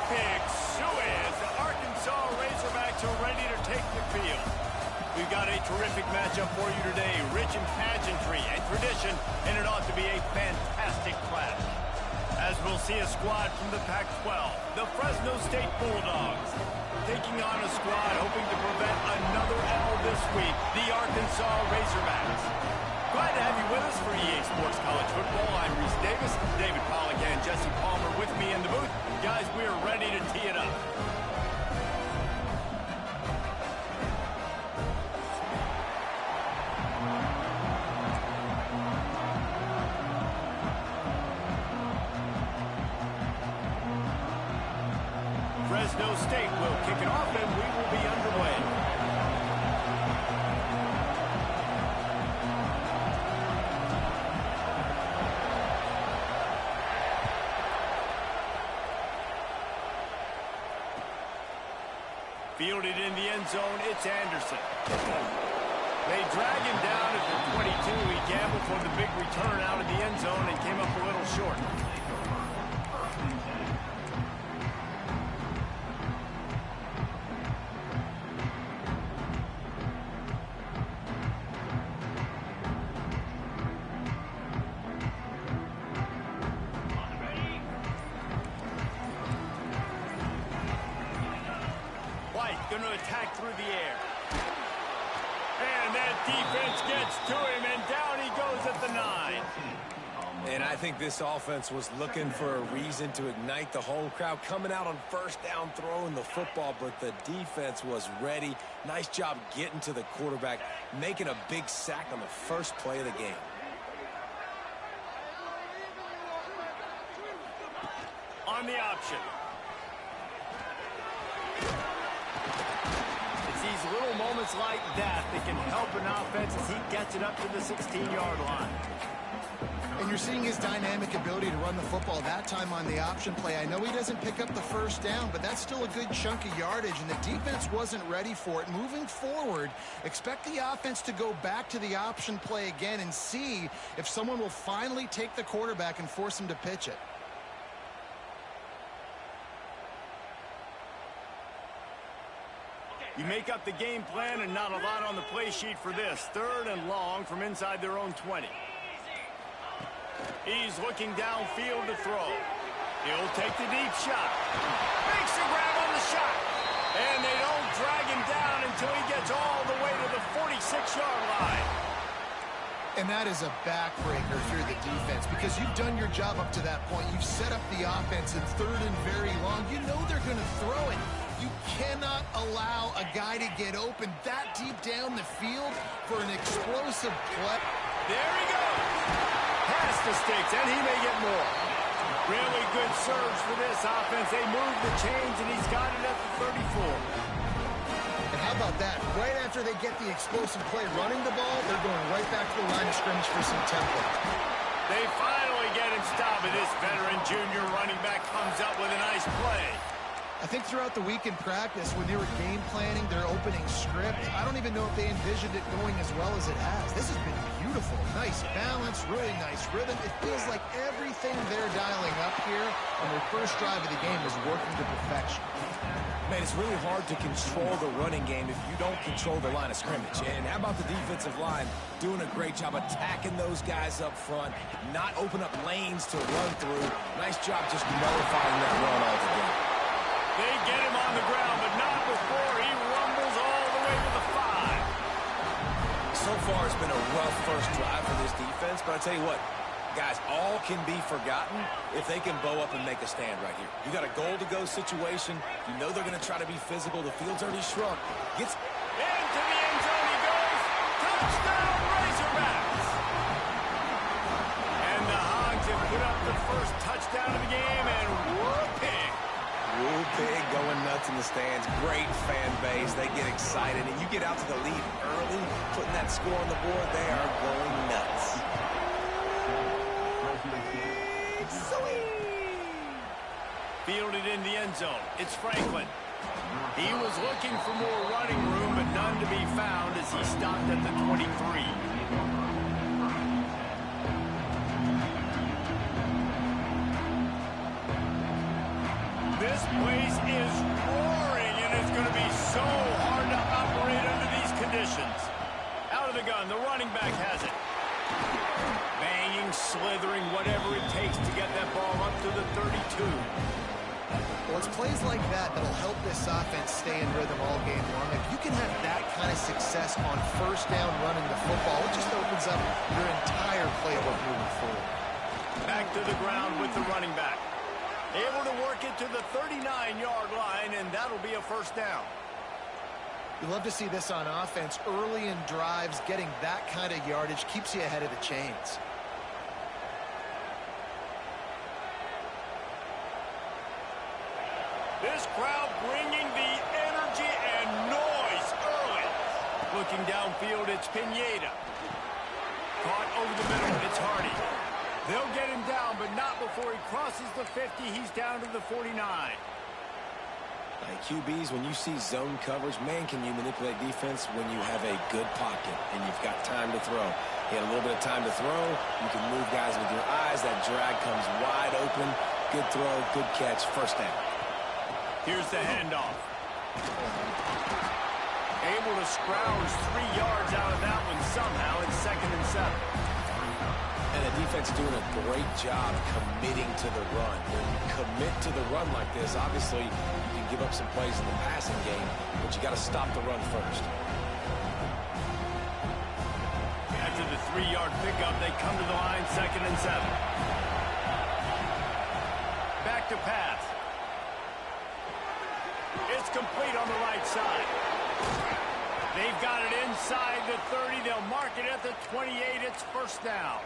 big suey as the Arkansas Razorbacks are ready to take the field. We've got a terrific matchup for you today, rich in pageantry and tradition, and it ought to be a fantastic clash. As we'll see a squad from the Pac-12, the Fresno State Bulldogs, taking on a squad hoping to prevent another L this week, the Arkansas Razorbacks. Glad to have you with us for EA Sports College Football. I'm Reese Davis, David Pollack and Jesse Palmer with me in the booth. Guys, we are ready to tee it up. Fresno State will kick it off and we will be underway. Fielded in the end zone, it's Anderson. They drag him down at the 22. He gambled for the big return out of the end zone and came up a little short. Going to attack through the air. And that defense gets to him, and down he goes at the 9. And I think this offense was looking for a reason to ignite the home crowd, coming out on first down, throwing the football, but the defense was ready. Nice job getting to the quarterback, making a big sack on the first play of the game. On the option. These little moments like that can help an offense as he gets it up to the 16-yard line. And you're seeing his dynamic ability to run the football that time on the option play. I know he doesn't pick up the first down, but that's still a good chunk of yardage, and the defense wasn't ready for it. Moving forward, expect the offense to go back to the option play again and see if someone will finally take the quarterback and force him to pitch it. You make up the game plan and not a lot on the play sheet for this. 3rd and long from inside their own 20. He's looking downfield to throw. He'll take the deep shot. Makes a grab on the shot. And they don't drag him down until he gets all the way to the 46-yard line. And that is a backbreaker if you're the defense, because you've done your job up to that point. You've set up the offense in 3rd and very long. You know they're going to throw it. You cannot allow a guy to get open that deep down the field for an explosive play. There he goes. Past the sticks, and he may get more. Really good surge for this offense. They move the chains, and he's got it at the 34. And how about that? Right after they get the explosive play running the ball, they're going right back to the line of scrimmage for some tempo. They finally get him stopped, and this veteran junior running back comes up with a nice play. I think throughout the week in practice, when they were game planning their opening script, I don't even know if they envisioned it going as well as it has. This has been beautiful. Nice balance, really nice rhythm. It feels like everything they're dialing up here on their first drive of the game is working to perfection. Man, it's really hard to control the running game if you don't control the line of scrimmage. And how about the defensive line doing a great job attacking those guys up front, not open up lanes to run through. Nice job just nullifying that run altogether. They get him on the ground, but not before he rumbles all the way to the 5. So far, it's been a rough first drive for this defense, but I tell you what, guys, all can be forgotten if they can bow up and make a stand right here. You got a goal-to-go situation. You know they're going to try to be physical. The field's already shrunk. Gets into the end zone he goes. Touchdown, Razorbacks! And the Hogs have put up the first touchdown of the game, and whoop-pig. Woo Pig going nuts in the stands. Great fan base. They get excited, and you get out to the lead early, putting that score on the board. They are going nuts. Fielded in the end zone. It's Franklin. He was looking for more running room, but none to be found as he stopped at the 23. This place is roaring, and it's going to be so hard to operate under these conditions. Out of the gun, the running back has it. Banging, slithering, whatever it takes to get that ball up to the 32. Well, it's plays like that that'll help this offense stay in rhythm all game long. If you can have that kind of success on first down running the football, it just opens up your entire playbook moving forward. Back to the ground with the running back. Able to work it to the 39-yard line, and that'll be a first down. You love to see this on offense. Early in drives, getting that kind of yardage keeps you ahead of the chains. This crowd bringing the energy and noise early. Looking downfield, it's Pineda. Caught over the middle, it's Hardy. They'll get him down, but not before he crosses the 50. He's down to the 49. QBs, when you see zone coverage, man, can you manipulate defense when you have a good pocket and you've got time to throw. He had a little bit of time to throw. You can move guys with your eyes. That drag comes wide open. Good throw, good catch, first down. Here's the handoff. Able to scrounge 3 yards out of that one somehow. It's 2nd and 7. And the defense doing a great job committing to the run. When you commit to the run like this, obviously you can give up some plays in the passing game, but you got to stop the run first. After the 3-yard pickup, they come to the line, 2nd and 7. Back to pass. It's complete on the right side. They've got it inside the 30. They'll mark it at the 28. It's first down.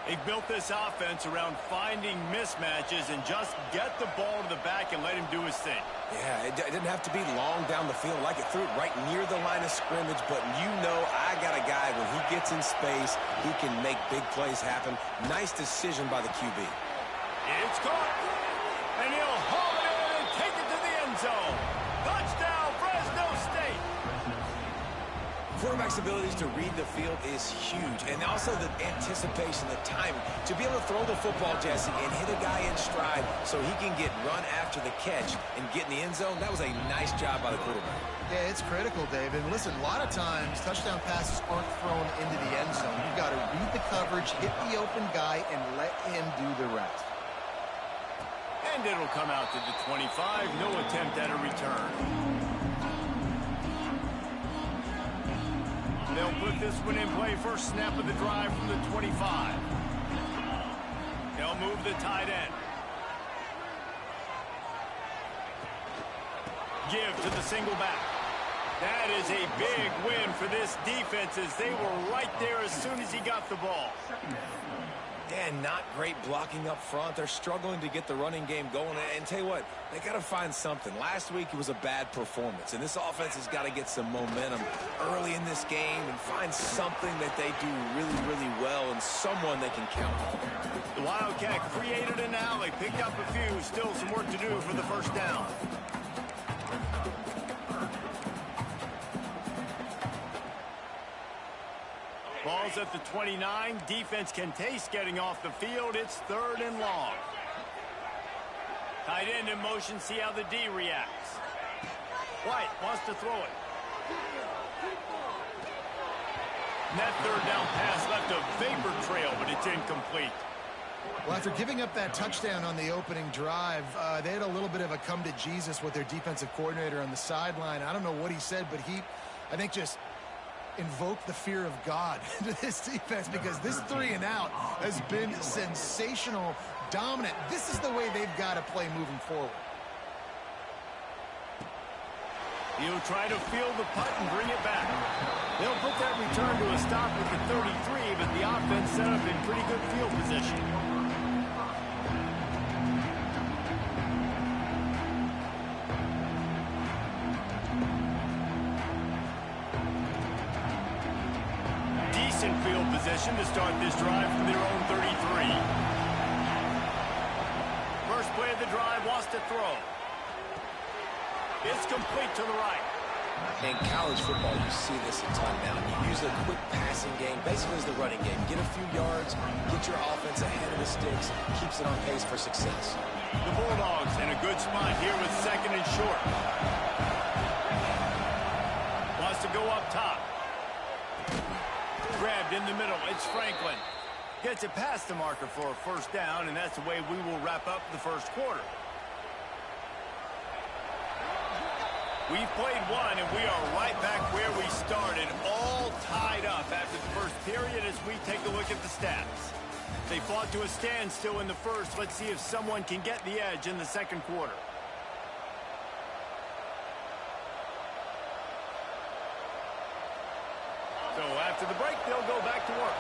They've built this offense around finding mismatches and just get the ball to the back and let him do his thing. Yeah, it didn't have to be long down the field. Like it threw it right near the line of scrimmage, but you know I got a guy, when he gets in space, he can make big plays happen. Nice decision by the QB. It's caught, and he'll haul it in and take it to the end zone. Touchdown, Fresno State. Quarterback's abilities to read the field is huge, and also the anticipation, the timing. To be able to throw the football, Jesse, and hit a guy in stride so he can get run after the catch and get in the end zone, that was a nice job by the quarterback. Yeah, it's critical, David. Listen, a lot of times touchdown passes aren't thrown into the end zone. You've got to read the coverage, hit the open guy, and let him do the rest. And it'll come out to the 25. No attempt at a return. They'll put this one in play. First snap of the drive from the 25. They'll move the tight end. Give to the single back. That is a big win for this defense, as they were right there as soon as he got the ball. And not great blocking up front. They're struggling to get the running game going. And tell you what, they got to find something. Last week it was a bad performance, and this offense has got to get some momentum early in this game and find something that they do really, really well and someone they can count on. The Wildcat created an alley, picked up a few. Still some work to do for the first down. Ball's at the 29. Defense can taste getting off the field. It's 3rd and long. Tight end in motion. See how the D reacts. White wants to throw it. And that 3rd down pass left a vapor trail, but it's incomplete. Well, after giving up that touchdown on the opening drive, they had a little bit of a come to Jesus with their defensive coordinator on the sideline. I don't know what he said, but he, I think, just invoke the fear of God into this defense, because this 3 and out has been sensational, dominant. This is the way they've got to play moving forward. He'll try to field the punt and bring it back. They'll put that return to a stop at the 33, but the offense set up in pretty good field position. Field position to start this drive from their own 33. First play of the drive, wants to throw. It's complete to the right. In college football, you see this a ton now. You use a quick passing game, basically as the running game. Get a few yards, get your offense ahead of the sticks, keeps it on pace for success. The Bulldogs in a good spot here with second and short. Wants to go up top. Grabbed in the middle. It's Franklin. Gets it past the marker for a first down, and that's the way we will wrap up the first quarter. We've played one, and we are right back where we started, all tied up after the first period as we take a look at the stats. They fought to a standstill in the first. Let's see if someone can get the edge in the second quarter. So after the break, they'll go back to work.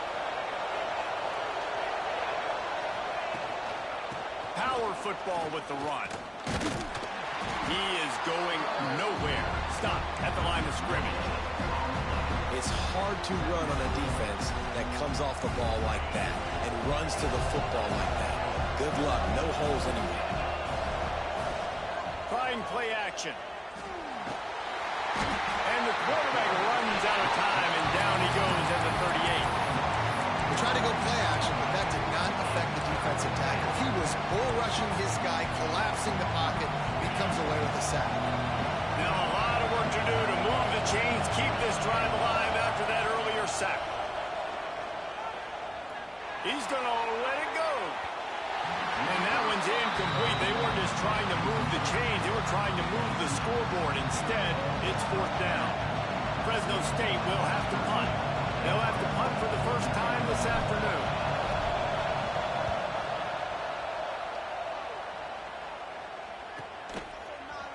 Power football with the run. He is going nowhere. Stop at the line of scrimmage. It's hard to run on a defense that comes off the ball like that and runs to the football like that. Good luck. No holes anywhere. Trying play action. And the quarterback runs out of time, and down he goes at the 38. They tried to go play action, but that did not affect the defensive tackle. He was bull rushing his guy, collapsing the pocket. He comes away with a sack. Now a lot of work to do to move the chains, keep this drive alive after that earlier sack. He's going to let it go. And that one's incomplete. They weren't just trying to move the chains. They were trying to move the scoreboard. Instead, it's fourth down. Fresno State will have to punt. They'll have to punt for the first time this afternoon.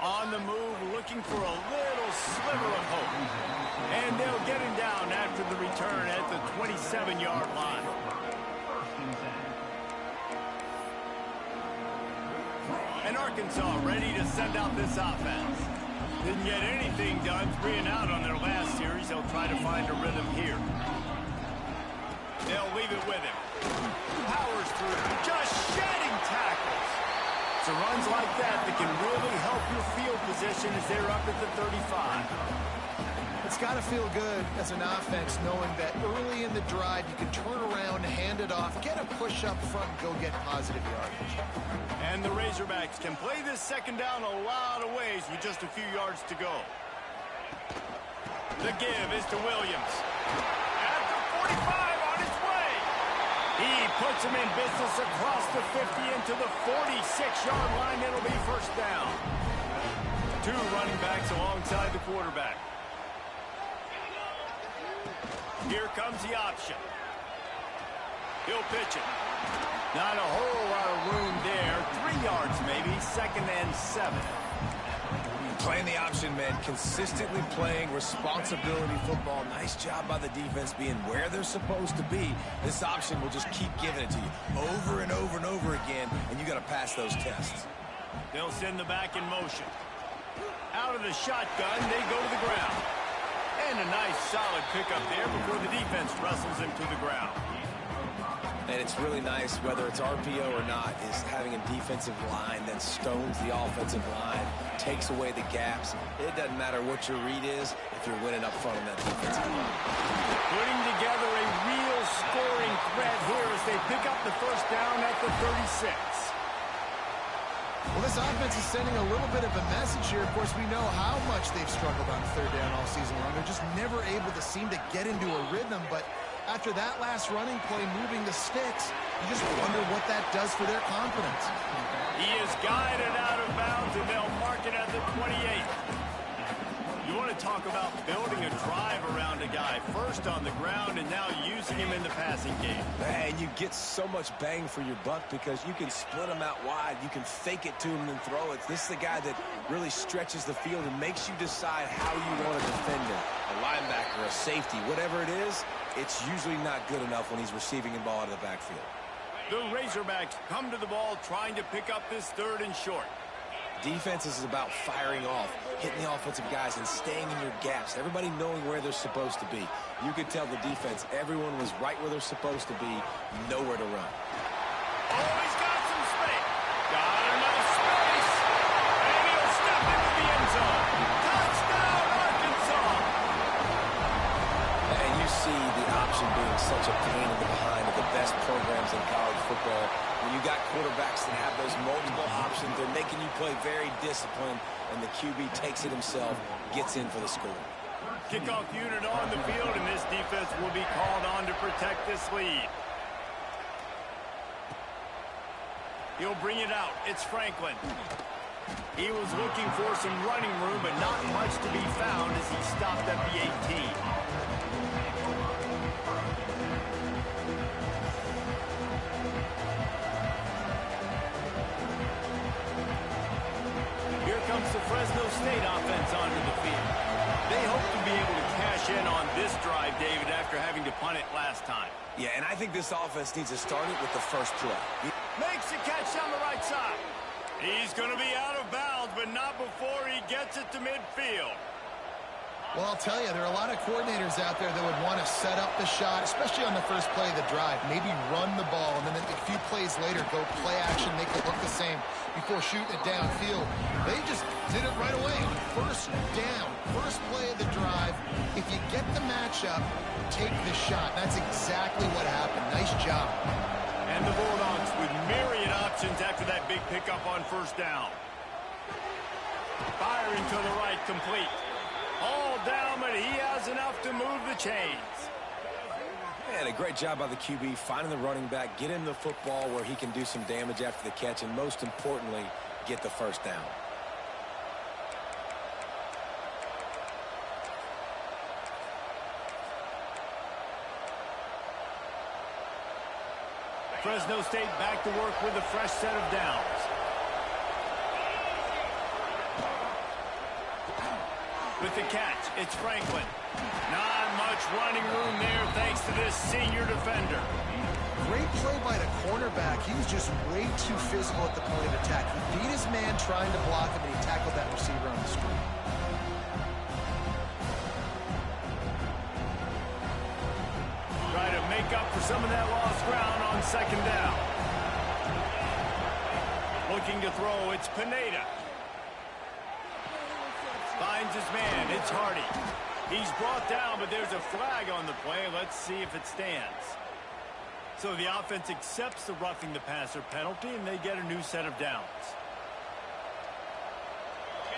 On the move, looking for a little sliver of hope. And they'll get him down after the return at the 27-yard line. And Arkansas ready to send out this offense. Didn't get anything done 3 and out on their last series. They'll try to find a rhythm here. They'll leave it with him. Powers through, just shedding tackles. It's runs like that that can really help your field position as they're up at the 35. It's got to feel good as an offense knowing that early in the drive you can turn around, hand it off, get a push up front, and go get positive yardage. And the Razorbacks can play this second down a lot of ways with just a few yards to go. The give is to Williams. At the 45 on his way. He puts him in business across the 50 into the 46-yard line. It'll be first down. 2 running backs alongside the quarterback. Here comes the option. He'll pitch it. Not a whole lot of room there. 3 yards maybe. 2nd and 7. Playing the option, man. Consistently playing responsibility football. Nice job by the defense being where they're supposed to be. This option will just keep giving it to you over and over and over again, and you got to pass those tests. They'll send the back in motion. Out of the shotgun, they go to the ground. And a nice solid pickup there before the defense wrestles him to the ground. And it's really nice, whether it's RPO or not, is having a defensive line that stones the offensive line, takes away the gaps. It doesn't matter what your read is if you're winning up front on that defensive line. Putting together a real scoring threat here as they pick up the first down at the 36. Well, this offense is sending a little bit of a message here. Of course, we know how much they've struggled on third down all season long. They're just never able to seem to get into a rhythm. But after that last running play, moving the sticks, you just wonder what that does for their confidence. He is guided out of bounds, and they'll mark it at the 28. You want to talk about building a drive around a guy. First on the ground, and now using him in the passing game. And you get so much bang for your buck because you can split him out wide. You can fake it to him and throw it. This is the guy that really stretches the field and makes you decide how you want to defend him. A linebacker, a safety, whatever it is, it's usually not good enough when he's receiving the ball out of the backfield. The Razorbacks come to the ball trying to pick up this 3rd and short. Defense is about firing off, hitting the offensive guys, and staying in your gaps. Everybody knowing where they're supposed to be. You could tell the defense, everyone was right where they're supposed to be, nowhere to run. Oh, he's got some space. Got enough space. And he'll step into the end zone. Touchdown, Arkansas. And you see the option being such a pain in the behind of the best best programs in college football. When you got quarterbacks that have those multiple options, they're making you play very disciplined, and the QB takes it himself, gets in for the score. Kickoff unit on the field, and this defense will be called on to protect this lead. He'll bring it out. It's Franklin. He was looking for some running room, but not much to be found as he stopped at the 18. Here comes the Fresno State offense onto the field. They hope to be able to cash in on this drive, David, after having to punt it last time. Yeah, and I think this offense needs to start it with the first play. Makes the catch down the right side. He's going to be out of bounds, but not before he gets it to midfield. Well, I'll tell you, there are a lot of coordinators out there that would want to set up the shot, especially on the first play of the drive. Maybe run the ball, and then a few plays later, go play action, make it look the same before shooting it downfield. They just did it right away. First down, first play of the drive. If you get the matchup, take the shot. That's exactly what happened. Nice job. And the Bulldogs with myriad options after that big pickup on first down. Firing to the right, complete. All down, but he has enough to move the chains. And a great job by the QB, finding the running back, get him the football where he can do some damage after the catch, and most importantly, get the first down. Fresno State back to work with a fresh set of downs. With the catch, it's Franklin. Not much running room there thanks to this senior defender. Great play by the cornerback. He was just way too physical at the point of attack. He beat his man trying to block him, and he tackled that receiver on the screen. Try to make up for some of that lost ground on second down. Looking to throw, it's Pineda. Finds his man, it's Hardy. He's brought down, but there's a flag on the play. Let's see if it stands. So the offense accepts the roughing the passer penalty, and they get a new set of downs.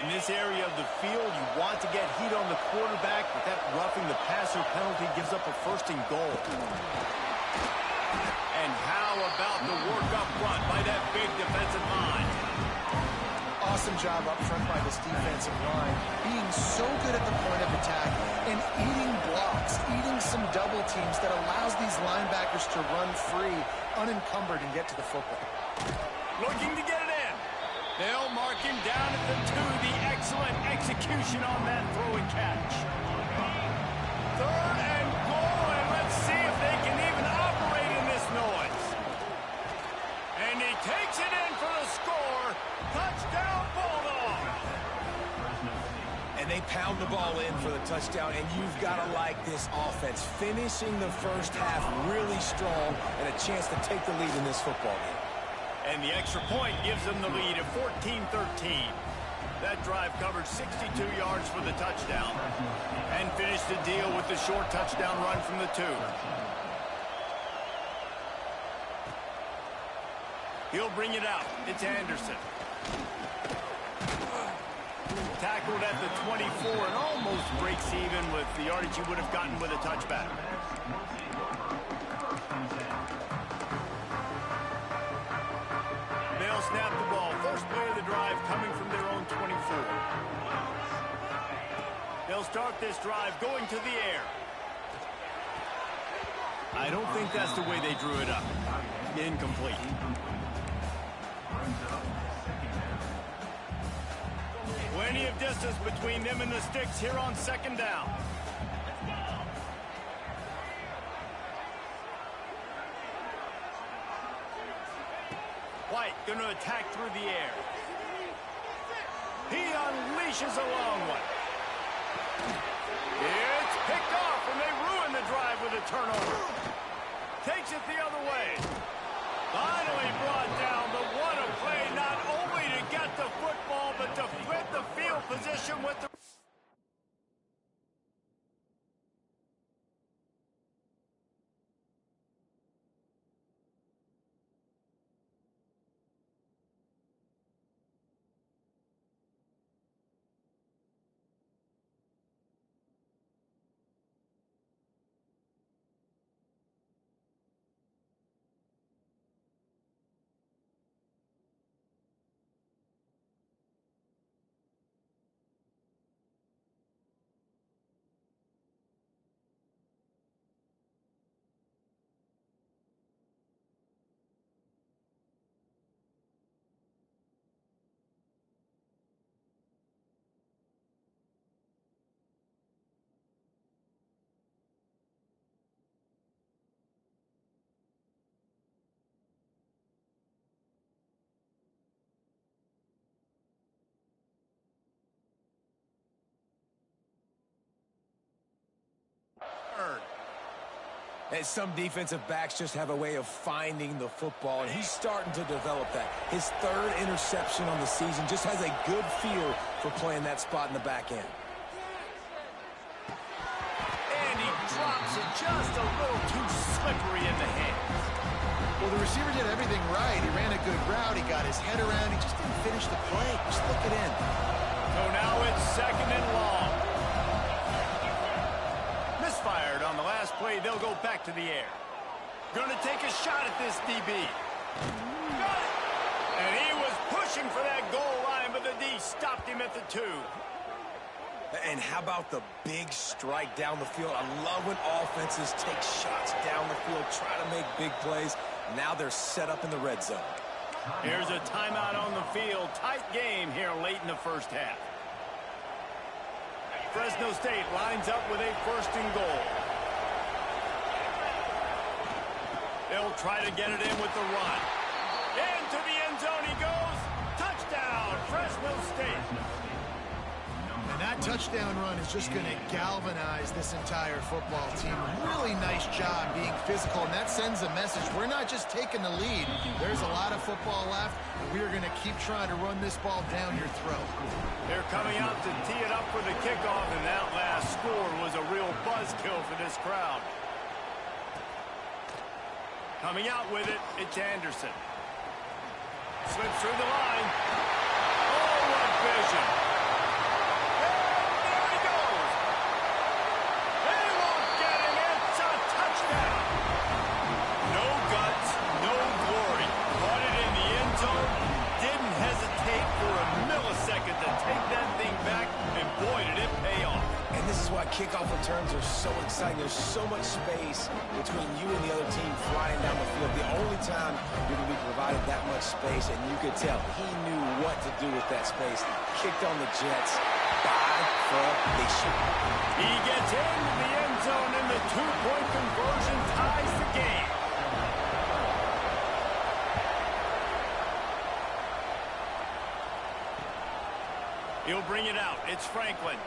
In this area of the field, you want to get heat on the quarterback, but that roughing the passer penalty gives up a first and goal. And how about the work up front by that big defensive line? Awesome job up front by this defensive line, being so good at the point of attack and eating blocks, eating some double teams that allows these linebackers to run free, unencumbered, and get to the football. Looking to get it in. They'll mark him down at the 2. The excellent execution on that throw and catch. Third and goal, and let's see if they can even operate in this noise. And he takes it in for the score. Touchdown, Bulldogs. And they pound the ball in for the touchdown, and you've got to like this offense. Finishing the first half really strong and a chance to take the lead in this football game. And the extra point gives them the lead at 14-13. That drive covered 62 yards for the touchdown and finished the deal with the short touchdown run from the 2. He'll bring it out. It's Anderson. Tackled at the 24 and almost breaks even with the yardage he would have gotten with a touchback. They'll snap the ball. First play of the drive coming from their own 24. They'll start this drive going to the air. I don't think that's the way they drew it up. Incomplete. Plenty of distance between them and the sticks here on second down. White going to attack through the air. He unleashes a long one. It's picked off, and they ruin the drive with a turnover. Takes it the other way. Finally brought down, but what a play, not only to get the football, but to flip the field position with the... And some defensive backs just have a way of finding the football, and he's starting to develop that. His third interception on the season, just has a good feel for playing that spot in the back end. And he drops it just a little too slippery in the hands. Well, the receiver did everything right. He ran a good route. He got his head around. He just didn't finish the play. Just look it in. So now it's 2nd and long. Misfired on the last play. They'll go back to the air. Going to take a shot at this DB. Got it! And he was pushing for that goal line, but the D stopped him at the 2. And how about the big strike down the field? I love when offenses take shots down the field, try to make big plays. Now they're set up in the red zone. Here's a timeout on the field. Tight game here late in the first half. Fresno State lines up with a 1st and goal. They'll try to get it in with the run. Into the end zone he goes. Touchdown, Fresno State. And that touchdown run is just going to galvanize this entire football team. Really nice job being physical, and that sends a message. We're not just taking the lead. There's a lot of football left, and we're going to keep trying to run this ball down your throat. They're coming out to tee it up for the kickoff, and that last score was a real buzzkill for this crowd. Coming out with it, it's Anderson. Slips through the line. Oh, what vision. Kickoff returns are so exciting. There's so much space between you and the other team flying down the field. The only time you're going to be provided that much space, and you could tell he knew what to do with that space. Kicked on the Jets by formation. He gets into the end zone, and the 2-point conversion ties the game. He'll bring it out. It's Franklin.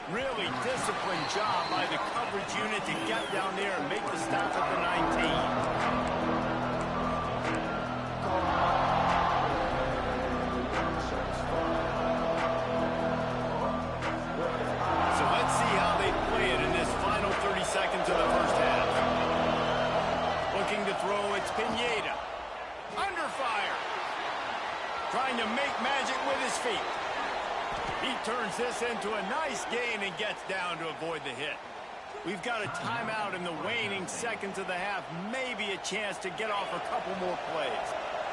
Really disciplined job by the coverage unit to get down there and make the stop at the 19. So let's see how they play it in this final 30 seconds of the first half. Looking to throw, it's Pineda. Under fire. Trying to make magic with his feet. He turns this into a nice gain and gets down to avoid the hit. We've got a timeout in the waning seconds of the half. Maybe a chance to get off a couple more plays.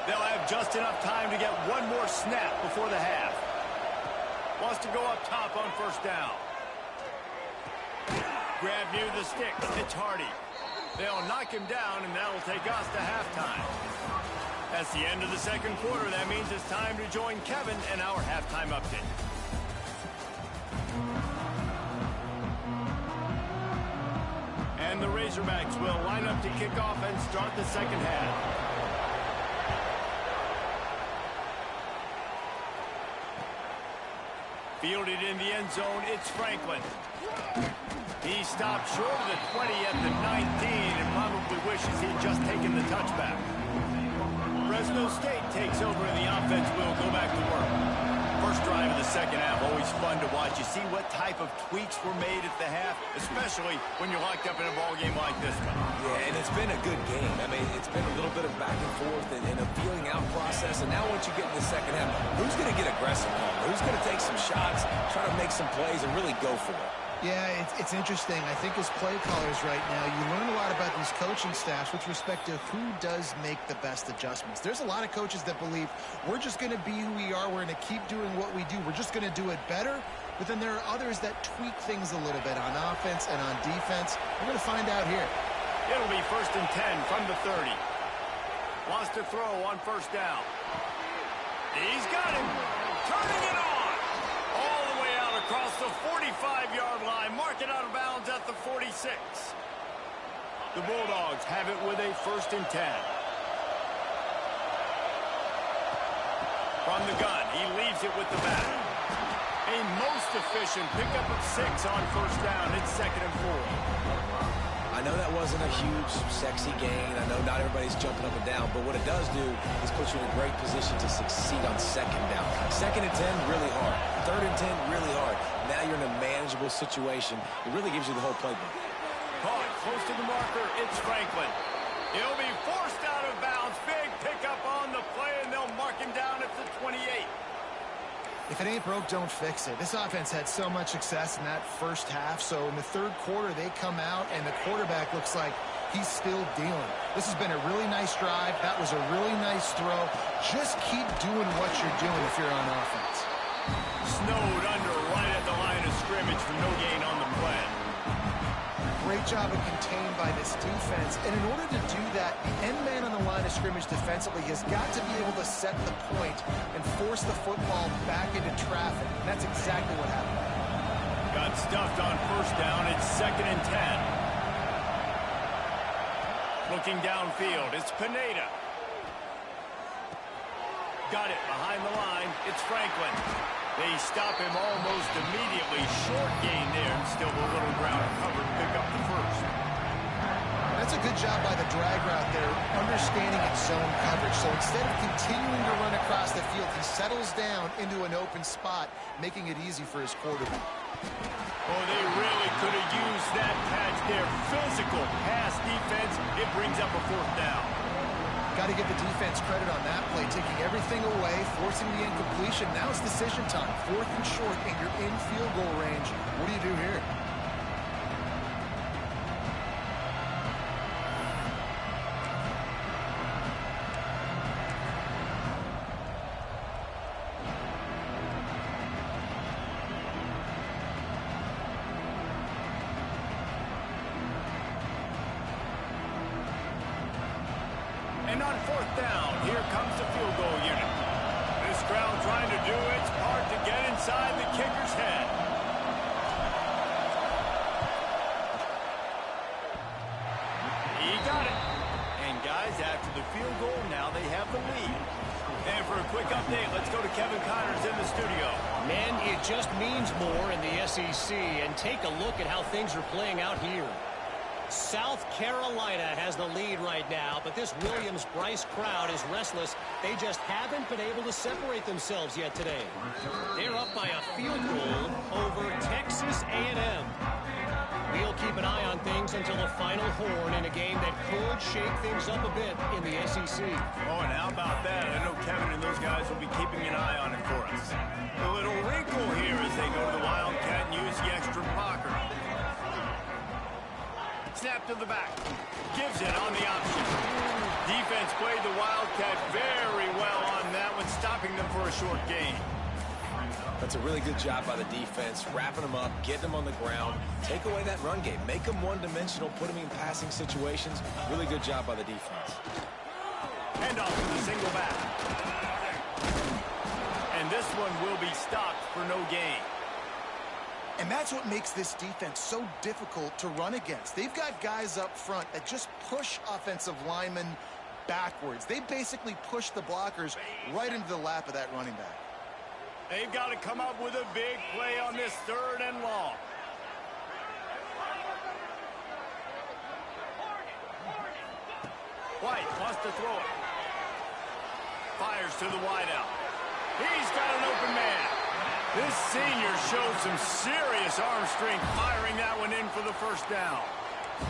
They'll have just enough time to get one more snap before the half. Wants to go up top on 1st down. Grab near the sticks. It's Hardy. They'll knock him down, and that'll take us to halftime. That's the end of the 2nd quarter. That means it's time to join Kevin and our halftime update. And the Razorbacks will line up to kick off and start the 2nd half. Fielded in the end zone, it's Franklin. He stopped short of the 20 at the 19 and probably wishes he'd just taken the touchback. Fresno State takes over and the offense will go back to work. First drive of the 2nd half, always fun to watch. You see what type of tweaks were made at the half, especially when you're locked up in a ball game like this one. Yeah, and it's been a good game. I mean, it's been a little bit of back and forth and a feeling out process. And now once you get in the 2nd half, who's going to get aggressive? Who's going to take some shots, try to make some plays, and really go for it? Yeah, it's interesting. I think as play callers right now, you learn a lot about these coaching staffs with respect to who does make the best adjustments. There's a lot of coaches that believe we're just going to be who we are. We're going to keep doing what we do. We're just going to do it better. But then there are others that tweak things a little bit on offense and on defense. We're going to find out here. It'll be 1st and 10 from the 30. Wants to throw on 1st down. He's got him. Turning it on. All the way out across the 45-yard line. Mark it out of bounds at the 46. The Bulldogs have it with a 1st and 10. From the gun, he leaves it with the back. A most efficient pickup of 6 on 1st down. It's 2nd and 4. I know that wasn't a huge, sexy gain. I know not everybody's jumping up and down, but what it does do is put you in a great position to succeed on second down. Second and 10, really hard. Third and 10, really hard. Now you're in a manageable situation. It really gives you the whole playbook. Caught close to the marker. It's Franklin. He'll be forced out of bounds. Big pickup on the play, and they'll mark him down at the 28. If it ain't broke, don't fix it. This offense had so much success in that first half, so in the third quarter, they come out, and the quarterback looks like he's still dealing. This has been a really nice drive. That was a really nice throw. Just keep doing what you're doing if you're on offense. Snowed under right at the line of scrimmage for no gain on the play. Great job of contained by this defense. And in order to do that, the end man on the line of scrimmage defensively has got to be able to set the point and force the football back into traffic. And that's exactly what happened. Got stuffed on first down. It's 2nd and 10. Looking downfield, it's Pineda. Got it behind the line. It's Franklin. They stop him almost immediately. Short gain there, and still a little ground covered. Pick up the first. That's a good job by the drag route there, understanding its zone coverage. So instead of continuing to run across the field, he settles down into an open spot, making it easy for his quarterback. Oh, they really could have used that patch there. Physical pass defense. It brings up a 4th down. Got to give the defense credit on that play, taking everything away, forcing the incompletion. Now it's decision time. 4th and short, and you're in field goal range. What do you do here? And on 4th down, here comes the field goal unit. This crowd trying to do its part to get inside the kicker's head. He got it. And guys, after the field goal, now they have the lead. And for a quick update, let's go to Kevin Connors in the studio. Man, it just means more in the SEC. And take a look at how things are playing out here. South Carolina has the lead right now, but this Williams-Brice crowd is restless. They just haven't been able to separate themselves yet today. They're up by a field goal over Texas A&M. We'll keep an eye on things until the final horn in a game that could shake things up a bit in the SEC. Oh, and how about that? I know Kevin and those guys will be keeping an eye on it for us. A little wrinkle here as they go to the Wildcat and use the extra blocker. Snap to the back. Gives it on the option. Defense played the Wildcat very well on that one, stopping them for a short gain. That's a really good job by the defense, wrapping them up, getting them on the ground, take away that run game, make them one-dimensional, put them in passing situations. Really good job by the defense. Hand off to the single back. And this one will be stopped for no gain. And that's what makes this defense so difficult to run against. They've got guys up front that just push offensive linemen backwards. They basically push the blockers right into the lap of that running back. They've got to come up with a big play on this 3rd and long. White wants to throw it. Fires to the wideout. He's got an open man. This senior showed some serious arm strength firing that one in for the 1st down.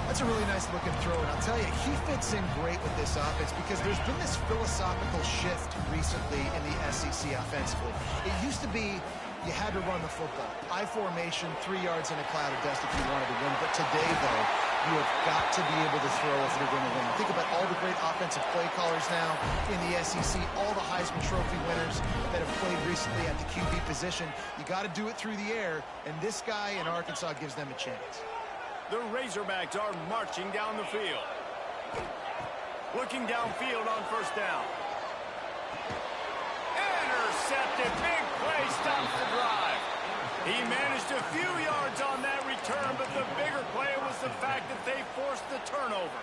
That's a really nice looking throw, and I'll tell you, he fits in great with this offense because there's been this philosophical shift recently in the SEC offensively. It used to be you had to run the football. I formation, 3 yards in a cloud of dust if you wanted to win. But today, though, you have got to be able to throw if you're going to win. Think about all the great offensive play callers now in the SEC, all the Heisman Trophy winners that have played recently at the QB position. You got to do it through the air, and this guy in Arkansas gives them a chance. The Razorbacks are marching down the field. Looking downfield on 1st down. Intercepted. Big play stops the drive. He managed a few yards on that return, but the bigger play was the fact that they forced the turnover.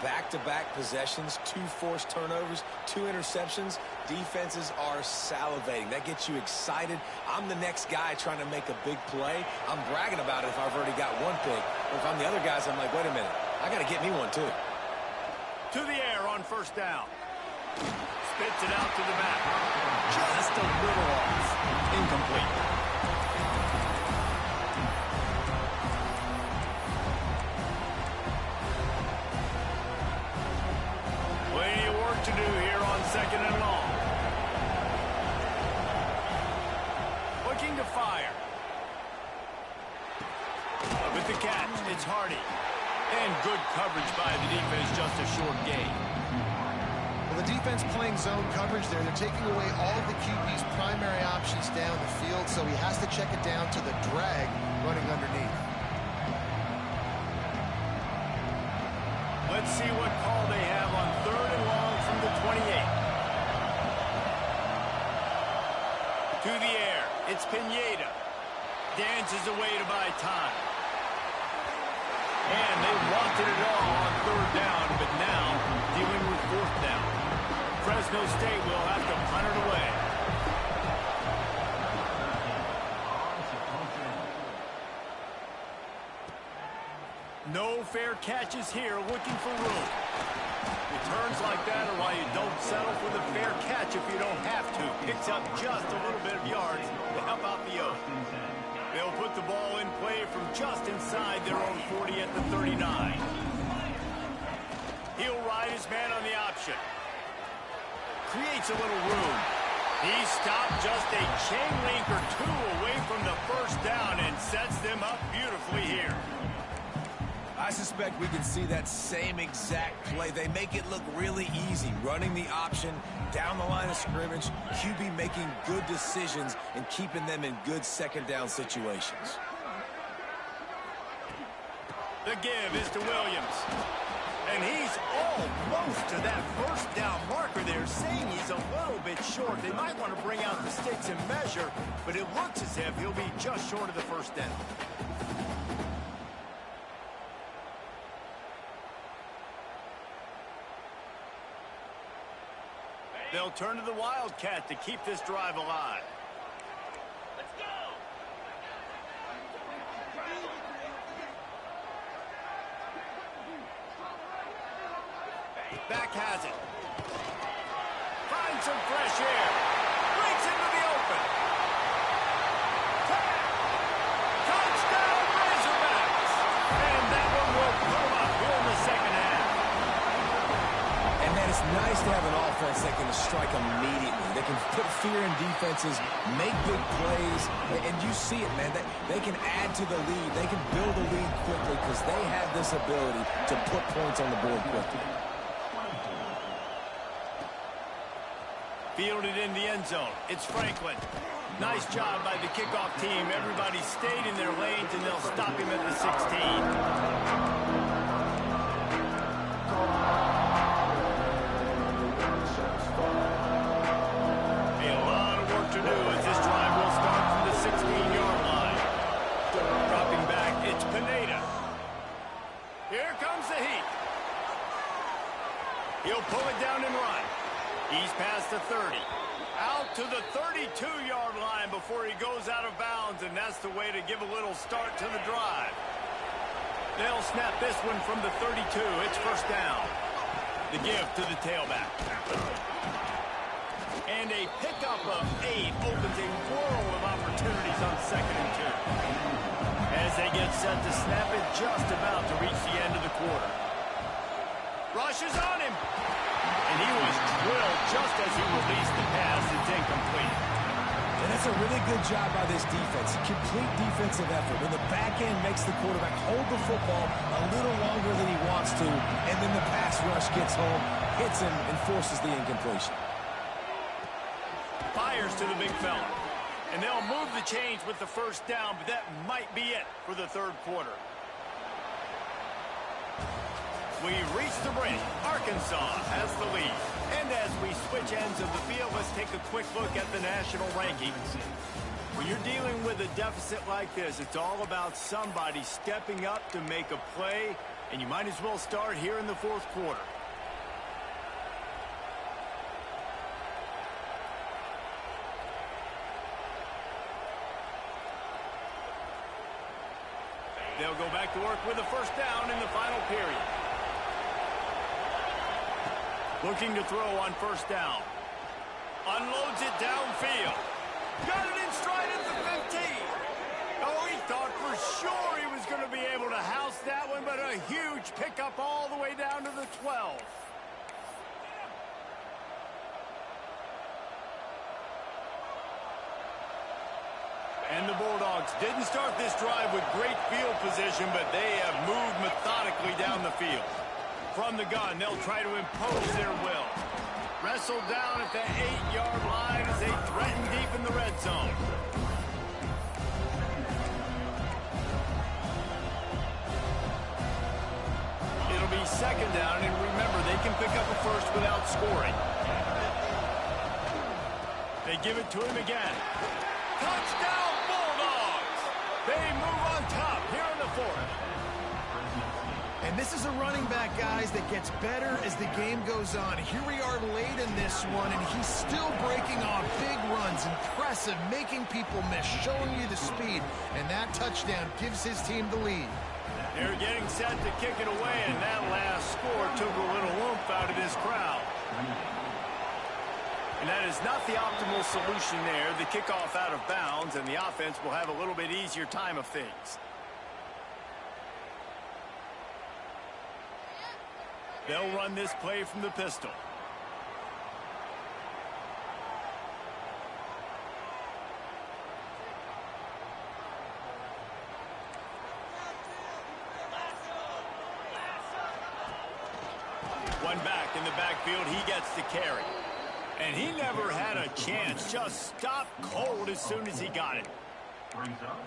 back-to-back possessions, 2 forced turnovers, 2 interceptions. Defenses are salivating. That gets you excited. I'm the next guy trying to make a big play. I'm bragging about it if I've already got 1 pick. But if I'm the other guys, I'm like, wait a minute, I got to get me one too. To the air on first down. Spits it out to the back. Just a little off. Incomplete. Plenty of work to do here on 2nd and long. Looking to fire. With the catch, it's Hardy. And good coverage by the defense, just a short gain. Well, the defense playing zone coverage there. They're taking away all of the QB's primary options down the field, so he has to check it down to the drag running underneath. Let's see what call they have on 3rd and long from the 28. To the air, it's Pineda. Dances away to buy time. And they wanted it all on 3rd down, but now dealing with 4th down. Fresno State will have to punt it away. No fair catches here, looking for room. Returns like that are why you don't settle for the fair catch if you don't have to. Picks up just a little bit of yards to help out the O. They'll put the ball in play from just inside their own 40 at the 39. He'll ride his man on the option. Creates a little room. He stopped just a chain link or 2 away from the first down and sets them up beautifully here. I suspect we can see that same exact play. They make it look really easy, running the option down the line of scrimmage, QB making good decisions and keeping them in good 2nd down situations. The give is to Williams. And he's almost to that first down marker there, saying he's a little bit short. They might want to bring out the sticks and measure, but it looks as if he'll be just short of the first down. They'll turn to the Wildcat to keep this drive alive. Let's go! Back has it. Finds some fresh air. Breaks into the open. Touchdown Razorbacks! And that one will put them up here in the 2nd half. And man, it's nice to have an offense that can strike immediately. They can put fear in defenses, make big plays, and you see it, man. They can add to the lead. They can build a lead quickly because they have this ability to put points on the board quickly. Fielded in the end zone. It's Franklin. Nice job by the kickoff team. Everybody stayed in their lanes, and they'll stop him at the 16. A lot of work to do as this drive will start from the 16-yard line. Dropping back, it's Pineda. Here comes the heat. He'll pull it down and run. He's past the 30. Out to the 32-yard line before he goes out of bounds, and that's the way to give a little start to the drive. They'll snap this one from the 32. It's first down. The give to the tailback. And a pickup of 8 opens a world of opportunities on 2nd and 2. As they get set to snap it, just about to reach the end of the quarter. Rushes on him. And he was drilled just as he released the pass. It's incomplete. And that's a really good job by this defense. Complete defensive effort. When the back end makes the quarterback hold the football a little longer than he wants to, and then the pass rush gets home, hits him, and forces the incompletion. Fires to the big fella. And they'll move the chains with the first down, but that might be it for the 3rd quarter. We've reached the break. Arkansas has the lead. And as we switch ends of the field, let's take a quick look at the national rankings. When you're dealing with a deficit like this, it's all about somebody stepping up to make a play And you might as well start here in the fourth quarter. They'll go back to work with a first down in the final period. Looking to throw on first down. Unloads it downfield. Got it in stride at the 15. Oh, he thought for sure he was going to be able to house that one, but a huge pickup all the way down to the 12. And the Bulldogs didn't start this drive with great field position, but they have moved methodically down the field. From the gun, they'll try to impose their will. Wrestled down at the 8-yard line as they threaten deep in the red zone. It'll be second down, and remember, they can pick up a first without scoring. They give it to him again. Touchdown, Bulldogs! They move on top here in the fourth. And this is a running back, guys, that gets better as the game goes on. Here we are late in this one, and he's still breaking off big runs. Impressive, making people miss, showing you the speed. And that touchdown gives his team the lead. They're getting set to kick it away, and that last score took a little oomph out of this crowd. And that is not the optimal solution there. The kickoff out of bounds, and the offense will have a little bit easier time of things. They'll run this play from the pistol. One back in the backfield, he gets the carry. And he never had a chance, just stopped cold as soon as he got it.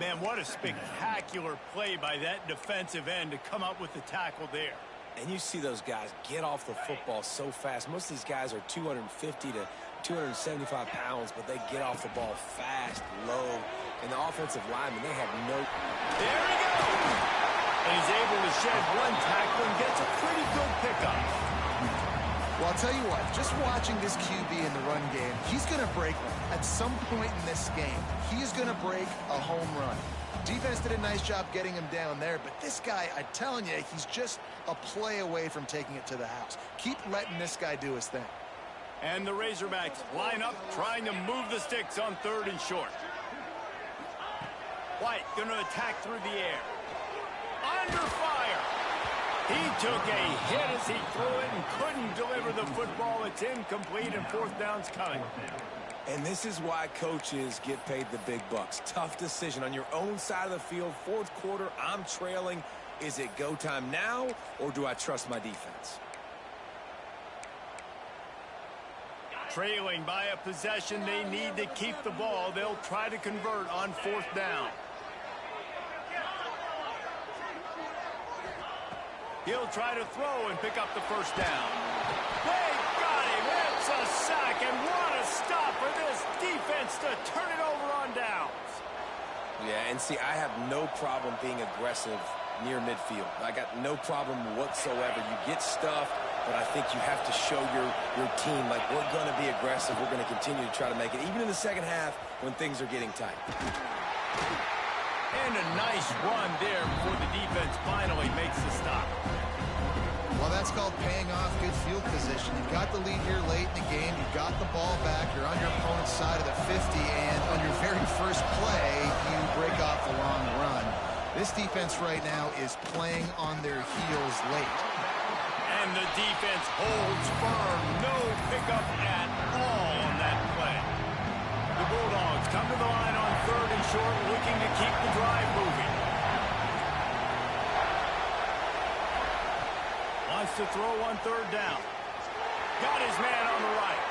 Man, what a spectacular play by that defensive end to come up with the tackle there. And you see those guys get off the football so fast. Most of these guys are 250 to 275 pounds, but they get off the ball fast, low. And the offensive linemen, they have no... There he goes! And he's able to shed one tackle and gets a pretty good pickup. Well, I'll tell you what, just watching this QB in the run game, he's going to break one. At some point in this game, he's going to break a home run. Defense did a nice job getting him down there, but this guy, I'm telling you, he's just a play away from taking it to the house. Keep letting this guy do his thing. And the Razorbacks line up, trying to move the sticks on third and short. White going to attack through the air. Under fire. He took a hit as he threw it and couldn't deliver the football. It's incomplete, and fourth down's coming. And this is why coaches get paid the big bucks. Tough decision on your own side of the field. Fourth quarter, I'm trailing. Is it go time now, or do I trust my defense? Trailing by a possession, they need to keep the ball. They'll try to convert on fourth down. He'll try to throw and pick up the first down. They got him. It's a sack, and what a stop for this defense to turn it over on downs. Yeah, and see, I have no problem being aggressive near midfield. I got no problem whatsoever. You get stuffed, but I think you have to show your team, like, we're going to be aggressive. We're going to continue to try to make it, even in the second half when things are getting tight. And a nice run there before the defense finally makes the stop. Well, that's called paying off good field position. You've got the lead here late in the game. You've got the ball back. You're on your opponent's side of the 50, and on your very first play, you break off a long run. This defense right now is playing on their heels late. And the defense holds firm. No pickup at all on that play. The Bulldogs come to the line on third and short, looking to keep the drive moving. Wants to throw on third down. Got his man on the right.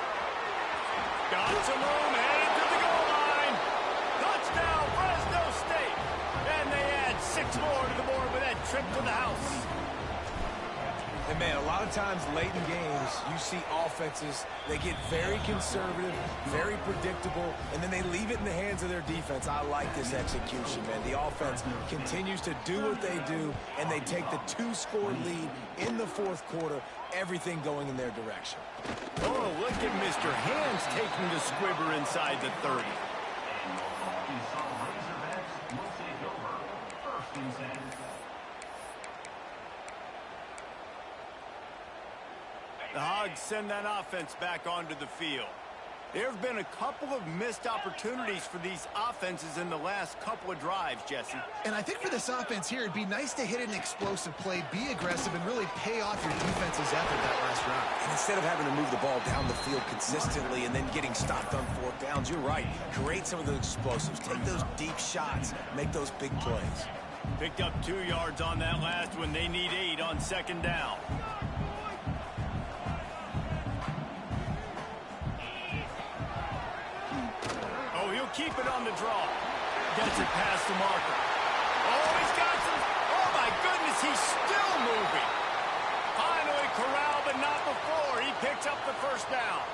Got some room, headed to the goal line. Touchdown, Fresno State. And they add 6 more to the board with that trip to the house. And, man, a lot of times late in games, you see offenses, they get very conservative, very predictable, and then they leave it in the hands of their defense. I like this execution, man. The offense continues to do what they do, and they take the 2-score lead in the fourth quarter, everything going in their direction. Oh, look at Mr. Hands taking the squibber inside the 30. The Hogs send that offense back onto the field. There have been a couple of missed opportunities for these offenses in the last couple of drives, Jesse. And I think for this offense here, it'd be nice to hit an explosive play, be aggressive, and really pay off your defense's effort that last round. And instead of having to move the ball down the field consistently and then getting stopped on fourth downs, you're right. Create some of those explosives. Take those deep shots. Make those big plays. Picked up 2 yards on that last one. They need 8 on second down. Oh, he'll keep it on the draw. Gets it past the marker. Oh, he's got some. Oh, my goodness, he's still moving. Finally corralled, but not before. He picks up the first down.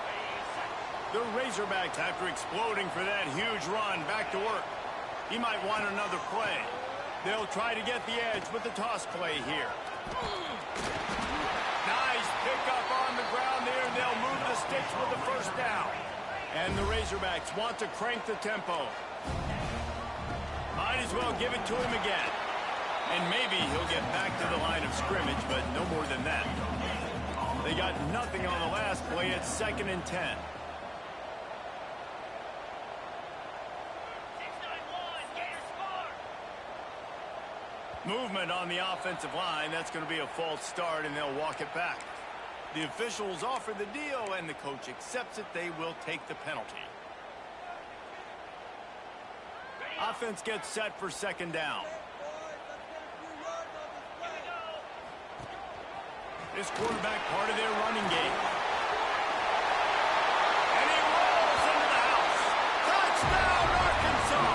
The Razorbacks, after exploding for that huge run, back to work. He might want another play. They'll try to get the edge with the toss play here. Nice pickup on the ground there, and they'll move the sticks with the first down. And the Razorbacks want to crank the tempo. Might as well give it to him again. And maybe he'll get back to the line of scrimmage, but no more than that. They got nothing on the last play. It's 2nd and 10. Movement on the offensive line. That's going to be a false start, and they'll walk it back. The officials offer the deal, and the coach accepts it. They will take the penalty. Offense gets set for second down. This quarterback part of their running game. And he rolls into the house. Touchdown, Arkansas!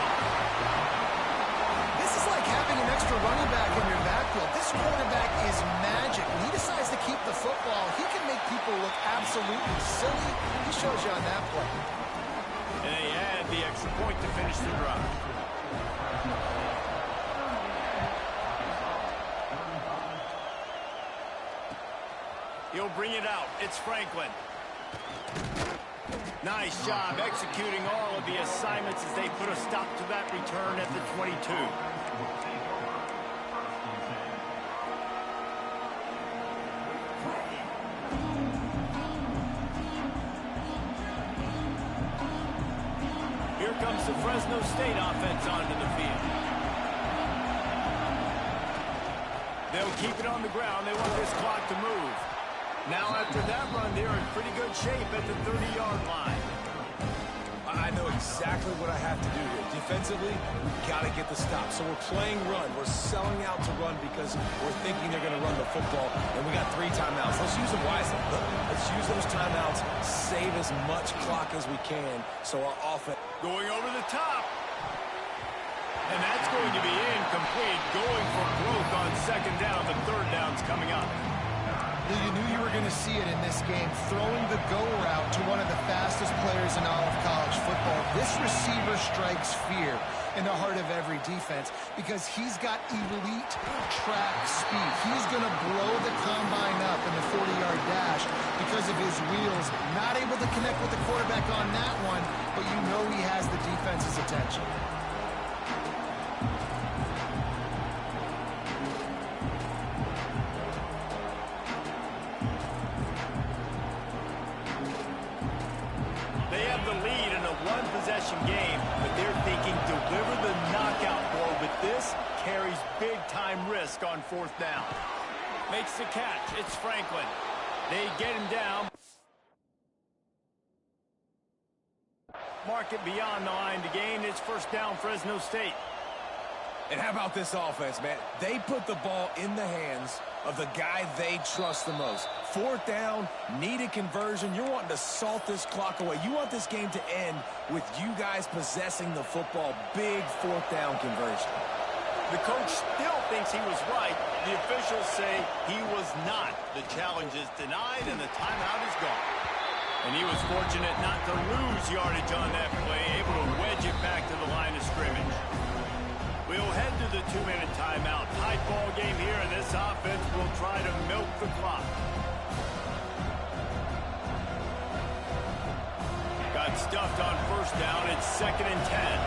This is like having an extra running back in your backfield. This quarterback is magic. When he decides to keep the football, he can make people look absolutely silly. He shows you on that play. And they add the extra point to finish the drive. He'll bring it out. It's Franklin. Nice job executing all of the assignments as they put a stop to that return at the 22. Here comes the Fresno State offense onto the field. They'll keep it on the ground. They want this clock to move. Now, after that run, they're in pretty good shape at the 30-yard line. I know exactly what I have to do here. Defensively, we've got to get the stop. So we're playing run. We're selling out to run because we're thinking they're going to run the football, and we got 3 timeouts. Let's use them wisely. Let's use those timeouts, save as much clock as we can so our offense... Going over the top. And that's going to be incomplete. Going for growth on second down. The third down's coming up. You knew you were going to see it in this game, throwing the go route to one of the fastest players in all of college football. This receiver strikes fear in the heart of every defense because he's got elite track speed. He's going to blow the combine up in the 40-yard dash because of his wheels. Not able to connect with the quarterback on that one, but you know he has the defense's attention. Game, but they're thinking deliver the knockout blow, but this carries big-time risk on fourth down. Makes the catch. It's Franklin. They get him down. Mark it beyond the line to gain. It's first down, Fresno State. And how about this offense, man? They put the ball in the hands of the guy they trust the most. Fourth down, need a conversion. You're wanting to salt this clock away. You want this game to end with you guys possessing the football. Big fourth down conversion. The coach still thinks he was right. The officials say he was not. The challenge is denied, and the timeout is gone. And he was fortunate not to lose yardage on that play, able to wedge it back to the line of scrimmage. We'll head to the 2-minute timeout. Tight ball game here, and this offense will try to milk the clock. Got stuffed on first down. It's 2nd and 10.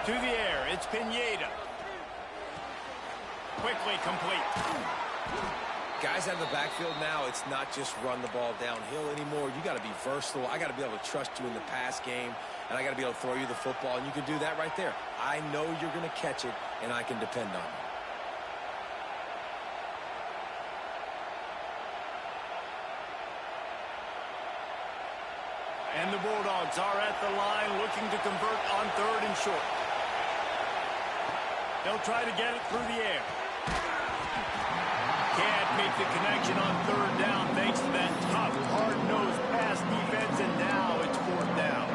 To the air, it's Pineda. Quickly complete. Guys out of the backfield now, it's not just run the ball downhill anymore. You got to be versatile. I got to be able to trust you in the pass game, and I got to be able to throw you the football, and you can do that right there. I know you're going to catch it, and I can depend on you. And the Bulldogs are at the line looking to convert on 3rd and short. They'll try to get it through the air. Can't make the connection on 3rd down thanks to that tough, hard-nosed pass defense, and now it's 4th down.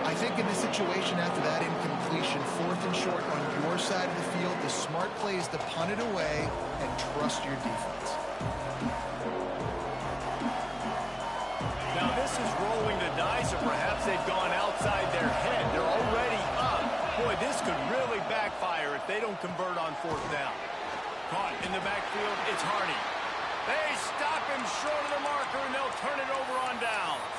I think in this situation after that incompletion, 4th and short on your side of the field, the smart play is to punt it away and trust your defense. Now this is rolling the dice, or perhaps they've gone outside their head. They're already up. Boy, this could really backfire if they don't convert on 4th down. Caught in the backfield, it's Hardy. They stop him short of the marker, and they'll turn it over on downs.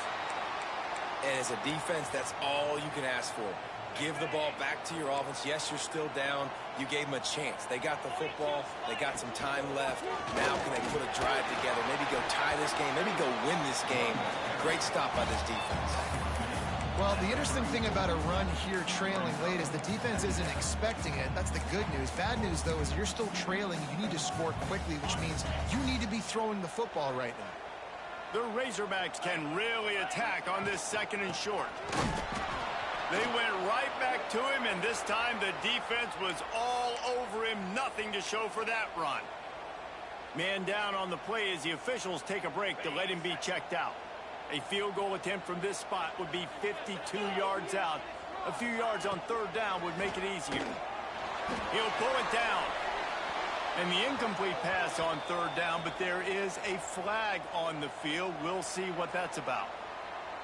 And as a defense, that's all you can ask for. Give the ball back to your offense. Yes, you're still down. You gave them a chance. They got the football. They got some time left. Now can they put a drive together? Maybe go tie this game. Maybe go win this game. Great stop by this defense. Well, the interesting thing about a run here trailing late is the defense isn't expecting it. That's the good news. Bad news, though, is you're still trailing. You need to score quickly, which means you need to be throwing the football right now. The Razorbacks can really attack on this 2nd and short. They went right back to him, and this time the defense was all over him. Nothing to show for that run. Man down on the play as the officials take a break to let him be checked out. A field goal attempt from this spot would be 52 yards out. A few yards on 3rd down would make it easier. He'll pull it down. And the incomplete pass on 3rd down, but there is a flag on the field. We'll see what that's about.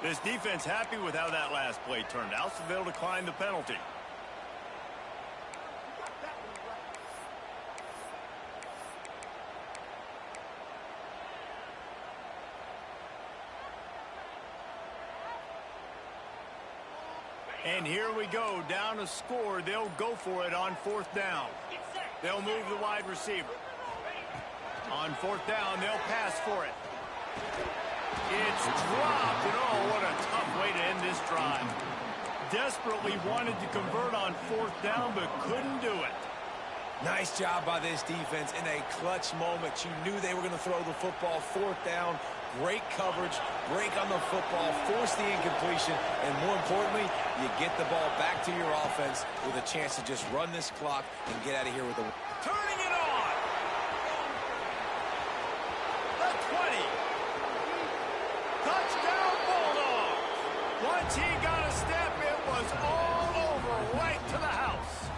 This defense happy with how that last play turned out, so they'll decline the penalty. And here we go, down a score. They'll go for it on 4th down. They'll move the wide receiver. On 4th down, they'll pass for it. It's dropped, and oh, what a tough way to end this drive. Desperately wanted to convert on 4th down, but couldn't do it. Nice job by this defense in a clutch moment. You knew they were going to throw the football. 4th down, great coverage, break on the football, force the incompletion, and more importantly, you get the ball back to your offense with a chance to just run this clock and get out of here with a... Turning it on! The 20. Touchdown Bulldogs! Once he got a step, it was all over, right to the house.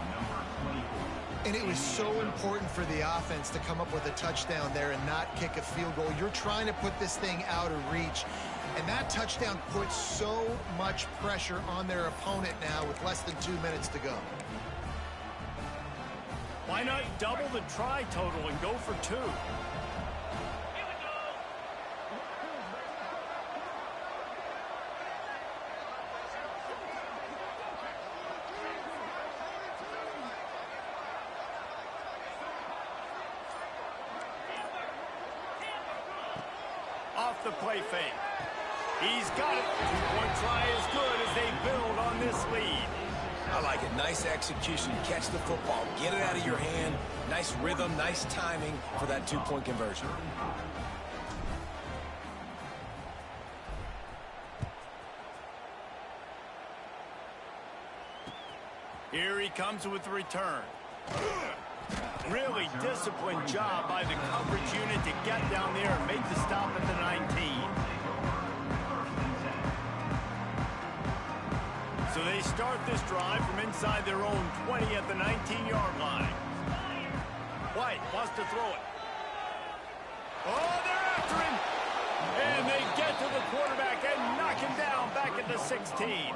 And it was so important for the offense to come up with a touchdown there and not kick a field goal. You're trying to put this thing out of reach. And that touchdown puts so much pressure on their opponent now with less than 2 minutes to go. Why not double the try total and go for 2? Off the play fake. He's got it. 2-point try is good as they build on this lead. I like it. Nice execution. Catch the football. Get it out of your hand. Nice rhythm, nice timing for that 2-point conversion. Here he comes with the return. Really disciplined job by the coverage unit to get down there and make the stop at the 19. So they start this drive from inside their own 20 at the 19-yard line. White wants to throw it. Oh, they're after him. And they get to the quarterback and knock him down back at the 16.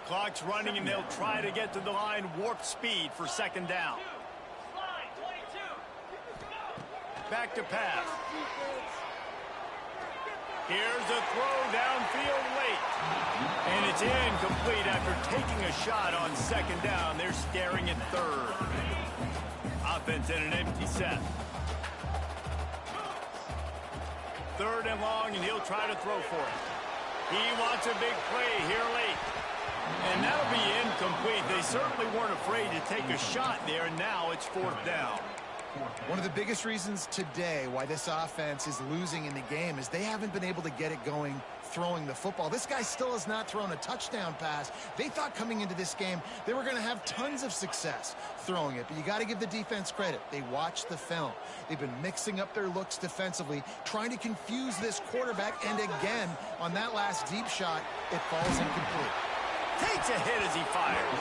Clock's running, and they'll try to get to the line warp speed for second down. Back to pass. Here's a throw downfield late. And it's incomplete after taking a shot on second down. They're staring at third. Offense in an empty set. Third and long, and he'll try to throw for it. He wants a big play here late. And that'll be incomplete. They certainly weren't afraid to take a shot there, and now it's fourth down. One of the biggest reasons today why this offense is losing in the game is they haven't been able to get it going throwing the football. This guy still has not thrown a touchdown pass. They thought coming into this game they were going to have tons of success throwing it, but you got to give the defense credit. They watched the film. They've been mixing up their looks defensively, trying to confuse this quarterback, and again, on that last deep shot, it falls incomplete. Takes a hit as he fires.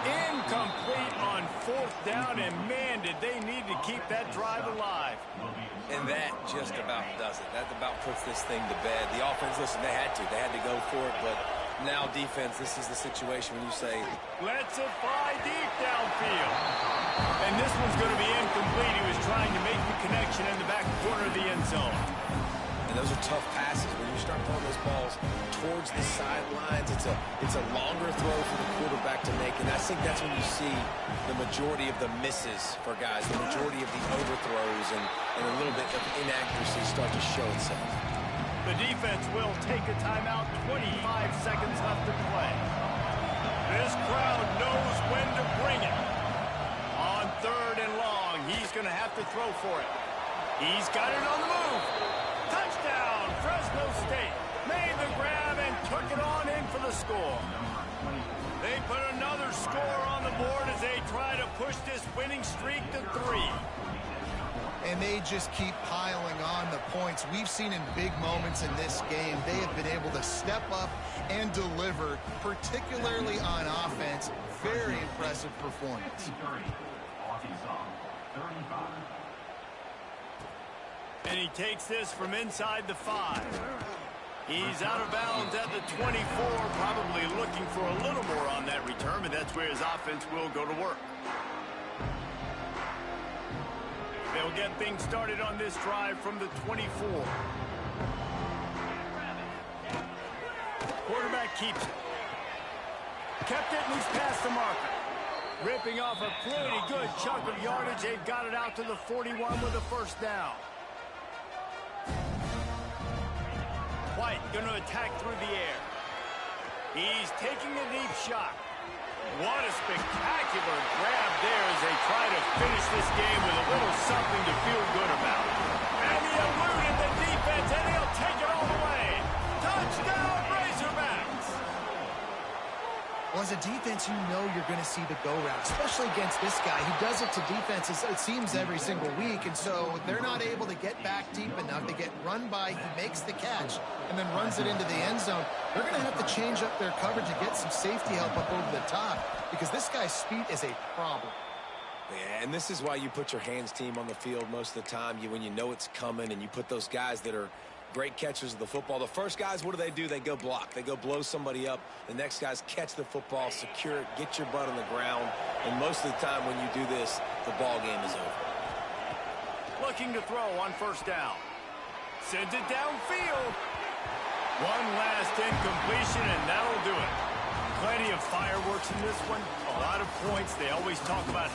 Incomplete on fourth down, and man, did they need to keep that drive alive. And that just about does it. That about puts this thing to bed. The offense, listen, they had to go for it, but now defense, this is the situation when you say, lets it fly deep downfield. And this one's going to be incomplete. He was trying to make the connection in the back corner of the end zone. and those are tough passes. When you start throwing those balls towards the sidelines, it's a longer throw for the quarterback to make, and I think that's when you see the majority of the misses for guys, the majority of the overthrows, and a little bit of inaccuracy start to show itself. The defense will take a timeout. 25 seconds left to play. This crowd knows when to bring it. On 3rd and long, he's going to have to throw for it. He's got it on the move. Touchdown, Fresno State. Made the grab and took it on in for the score. They put another score on the board as they try to push this winning streak to 3. And they just keep piling on the points. We've seen in big moments in this game, they have been able to step up and deliver, particularly on offense. Very impressive performance. And he takes this from inside the 5. He's out of bounds at the 24, probably looking for a little more on that return, but that's where his offense will go to work. They'll get things started on this drive from the 24. Quarterback keeps it. Kept it, and he's past the marker. Ripping off a pretty good chunk of yardage. They've got it out to the 41 with a first down. White going to attack through the air. He's taking a deep shot. What a spectacular grab there as they try to finish this game with a little something to feel good about. And he eluded the defense, and he'll take it all the way. Touchdown, Razorbacks! Well, as a defense, you know you're going to see the go route, especially against this guy. He does it to defenses, it seems, every single week, and so they're not able to get back deep enough. They get run by, he makes the catch, and then runs it into the end zone. They're going to have to change up their coverage and get some safety help up over the top, because this guy's speed is a problem. Yeah, and this is why you put your hands team on the field most of the time. When you know it's coming, and you put those guys that are great catchers of the football. The first guys, what do? They go block. They go blow somebody up. The next guys catch the football, secure it, get your butt on the ground. And most of the time when you do this, the ball game is over. Looking to throw on first down. Sends it downfield. One last incompletion, and that'll do it. Plenty of fireworks in this one. A lot of points. They always talk about